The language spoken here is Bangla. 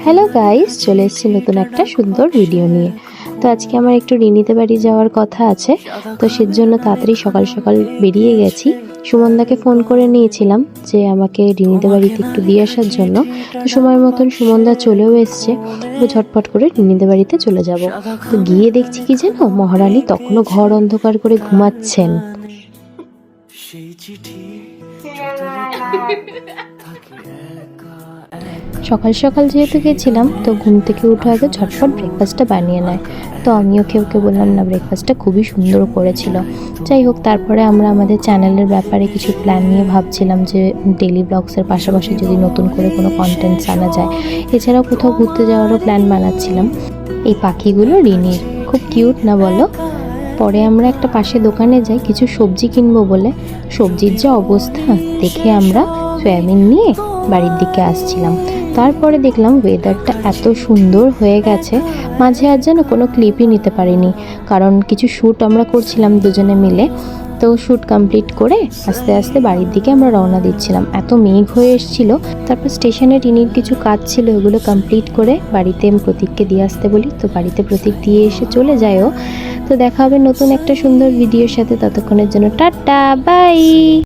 হ্যালো গাইস, চলে এসেছি নতুন একটা সুন্দর ভিডিও নিয়ে। তো আজকে আমার একটু রিনিতে বাড়ি যাওয়ার কথা আছে, তো সেজন্য তাড়াতাড়ি সকাল সকাল বেরিয়ে গেছি। সুমনদাকে ফোন করে নিয়েছিলাম যে আমাকে রিনিতে বাড়িতে একটু দিয়ে আসার জন্য। তো সময় মতন সুমনদা চলেও এসছে, তো ঝটপট করে রিনিতে বাড়িতে চলে যাব। তো গিয়ে দেখছি কি যেন মহারানী তখনও ঘর অন্ধকার করে ঘুমাচ্ছেন। সকাল সকাল যেহেতু গেছিলাম, তো ঘুম থেকে উঠে আগে ঝটপট ব্রেকফাস্টটা বানিয়ে নেয়। তো আমিও ওকে বললাম না, ব্রেকফাস্টটা খুবই সুন্দর করেছিল। যাই হোক, তারপরে আমরা আমাদের চ্যানেলের ব্যাপারে কিছু প্ল্যান নিয়ে ভাবছিলাম যে ডেলি ব্লগসের পাশাপাশি যদি নতুন করে কোনো কন্টেন্টস আনা যায়। এছাড়াও কোথাও ঘুরতে যাওয়ারও প্ল্যান বানাচ্ছিলাম। এই পাখিগুলো রিনির, খুব কিউট না বলো? পরে আমরা একটা পাশে দোকানে যাই কিছু সবজি কিনবো বলে। সবজির যে অবস্থা দেখে আমরা সয়াবিন নিয়ে বাড়ির দিকে আসছিলাম। তারপরে দেখলাম ওয়েদারটা এত সুন্দর হয়ে গেছে, মাঝে আর যেন কোনো ক্লিপই নিতে পারিনি, কারণ কিছু শ্যুট আমরা করছিলাম দুজনে মিলে। তো শ্যুট কমপ্লিট করে আস্তে আস্তে বাড়ির দিকে আমরা রওনা দিচ্ছিলাম। এত মেঘ হয়ে এসেছিলো। তারপর স্টেশনে টিনির কিছু কাজ ছিল, এগুলো কমপ্লিট করে বাড়িতে প্রতীককে দিয়ে আসতে বলি। তো বাড়িতে প্রতীক দিয়ে এসে চলে যায়ও। তো দেখা হবে নতুন একটা সুন্দর ভিডিওর সাথে। ততক্ষণের জন্য টাটা, বাই।